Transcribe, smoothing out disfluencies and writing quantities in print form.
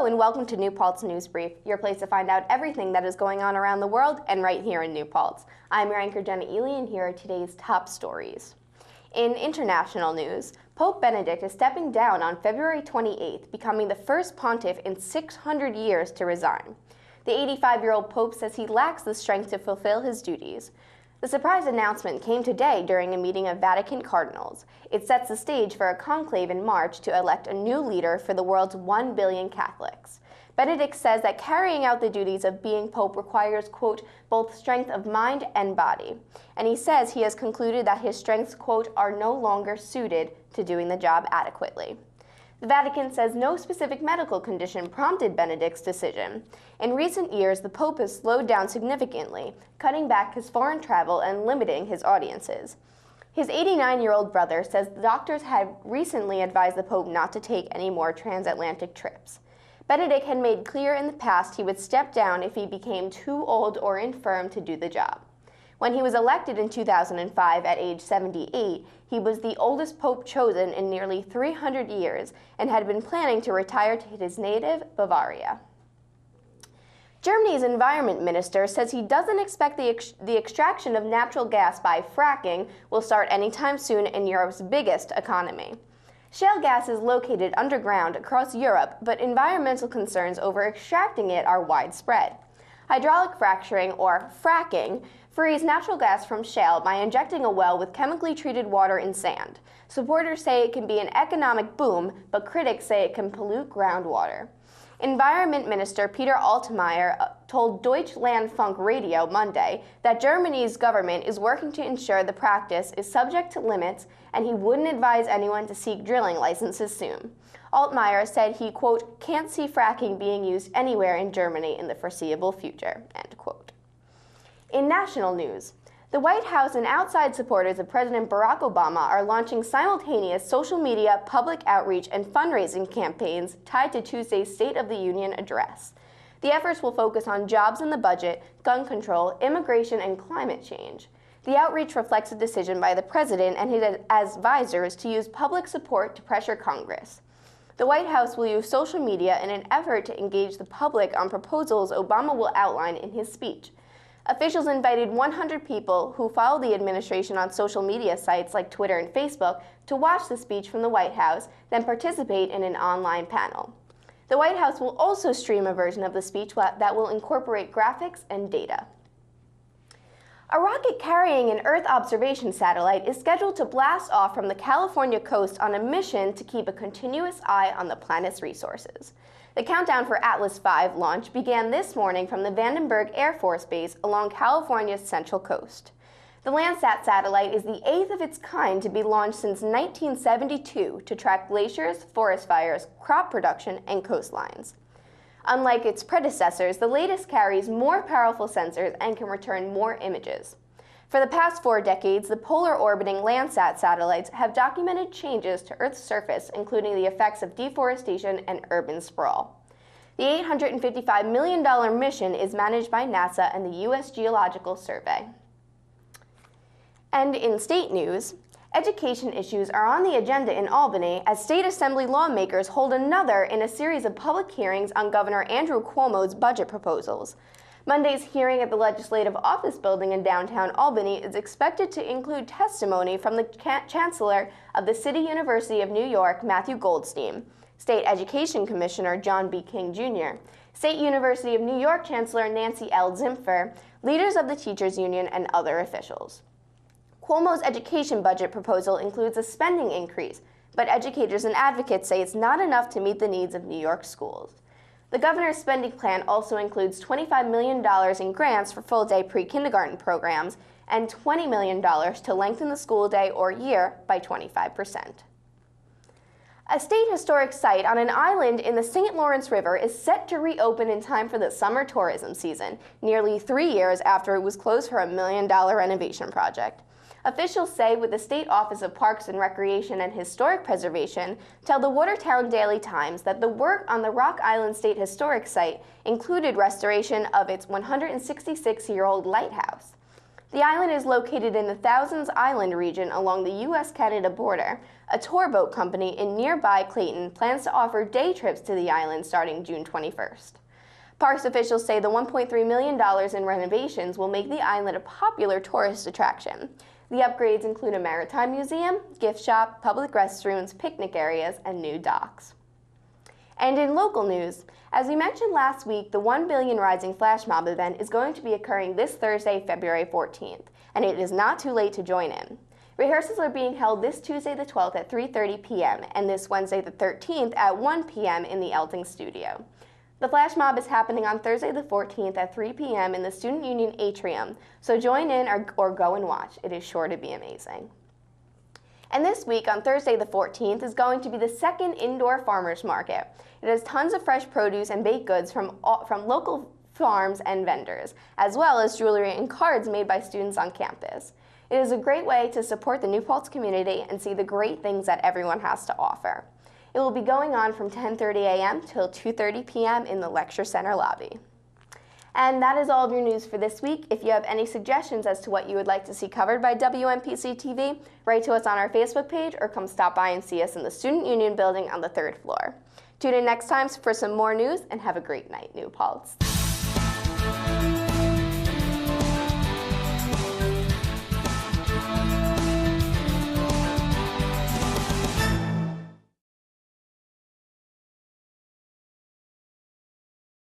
and welcome to New Paltz News Brief, your place to find out everything that is going on around the world and right here in New Paltz. I'm your anchor, Jenna Ely, and here are today's top stories. In international news, Pope Benedict is stepping down on February 28th, becoming the first pontiff in 600 years to resign. The 85-year-old Pope says he lacks the strength to fulfill his duties. The surprise announcement came today during a meeting of Vatican cardinals. It sets the stage for a conclave in March to elect a new leader for the world's 1 billion Catholics. Benedict says that carrying out the duties of being Pope requires, quote, both strength of mind and body. And he says he has concluded that his strengths, quote, are no longer suited to doing the job adequately. The Vatican says no specific medical condition prompted Benedict's decision. In recent years, the Pope has slowed down significantly, cutting back his foreign travel and limiting his audiences. His 89-year-old brother says the doctors had recently advised the Pope not to take any more transatlantic trips. Benedict had made clear in the past he would step down if he became too old or infirm to do the job. When he was elected in 2005 at age 78, he was the oldest pope chosen in nearly 300 years and had been planning to retire to his native Bavaria. Germany's environment minister says he doesn't expect the extraction of natural gas by fracking will start anytime soon in Europe's biggest economy. Shale gas is located underground across Europe, but environmental concerns over extracting it are widespread. Hydraulic fracturing, or fracking, frees natural gas from shale by injecting a well with chemically treated water and sand. Supporters say it can be an economic boom, but critics say it can pollute groundwater. Environment Minister Peter Altmaier told Deutschlandfunk Radio Monday that Germany's government is working to ensure the practice is subject to limits, and he wouldn't advise anyone to seek drilling licenses soon. Altmaier said he, quote, can't see fracking being used anywhere in Germany in the foreseeable future, end quote. In national news, the White House and outside supporters of President Barack Obama are launching simultaneous social media, public outreach, and fundraising campaigns tied to Tuesday's State of the Union address. The efforts will focus on jobs in the budget, gun control, immigration, and climate change. The outreach reflects a decision by the president and his advisors to use public support to pressure Congress. The White House will use social media in an effort to engage the public on proposals Obama will outline in his speech. Officials invited 100 people who follow the administration on social media sites like Twitter and Facebook to watch the speech from the White House, then participate in an online panel. The White House will also stream a version of the speech that will incorporate graphics and data. A rocket carrying an Earth observation satellite is scheduled to blast off from the California coast on a mission to keep a continuous eye on the planet's resources. The countdown for Atlas V launch began this morning from the Vandenberg Air Force Base along California's central coast. The Landsat satellite is the 8th of its kind to be launched since 1972 to track glaciers, forest fires, crop production, and coastlines. Unlike its predecessors, the latest carries more powerful sensors and can return more images. For the past 4 decades, the polar-orbiting Landsat satellites have documented changes to Earth's surface, including the effects of deforestation and urban sprawl. The $855 million mission is managed by NASA and the U.S. Geological Survey. And in state news, education issues are on the agenda in Albany as state assembly lawmakers hold another in a series of public hearings on Governor Andrew Cuomo's budget proposals. Monday's hearing at the Legislative Office Building in downtown Albany is expected to include testimony from the Chancellor of the City University of New York, Matthew Goldstein, State Education Commissioner John B. King Jr., State University of New York Chancellor Nancy L. Zimpher, leaders of the Teachers Union, and other officials. Cuomo's education budget proposal includes a spending increase, but educators and advocates say it's not enough to meet the needs of New York schools. The governor's spending plan also includes $25 million in grants for full-day pre-kindergarten programs and $20 million to lengthen the school day or year by 25%. A state historic site on an island in the St. Lawrence River is set to reopen in time for the summer tourism season, nearly 3 years after it was closed for a $1 million renovation project. Officials say with the State Office of Parks and Recreation and Historic Preservation tell the Watertown Daily Times that the work on the Rock Island State Historic Site included restoration of its 166-year-old lighthouse. The island is located in the Thousands Island region along the U.S.-Canada border. A tour boat company in nearby Clayton plans to offer day trips to the island starting June 21st. Parks officials say the $1.3 million in renovations will make the island a popular tourist attraction. The upgrades include a maritime museum, gift shop, public restrooms, picnic areas, and new docks. And in local news, as we mentioned last week, the 1 Billion Rising Flashmob event is going to be occurring this Thursday, February 14th, and it is not too late to join in. Rehearsals are being held this Tuesday the 12th at 3:30 p.m. and this Wednesday the 13th at 1 p.m. in the Elting Studio. The Flashmob is happening on Thursday the 14th at 3 p.m. in the Student Union Atrium, so join in or go and watch. It is sure to be amazing. And this week, on Thursday the 14th, is going to be the second indoor farmers market. It has tons of fresh produce and baked goods from local farms and vendors, as well as jewelry and cards made by students on campus. It is a great way to support the New Paltz community and see the great things that everyone has to offer. It will be going on from 10:30 a.m. till 2:30 p.m. in the Lecture Center lobby. And that is all of your news for this week. If you have any suggestions as to what you would like to see covered by WNPC-TV, write to us on our Facebook page or come stop by and see us in the Student Union building on the 3rd floor. Tune in next time for some more news and have a great night, New Paltz.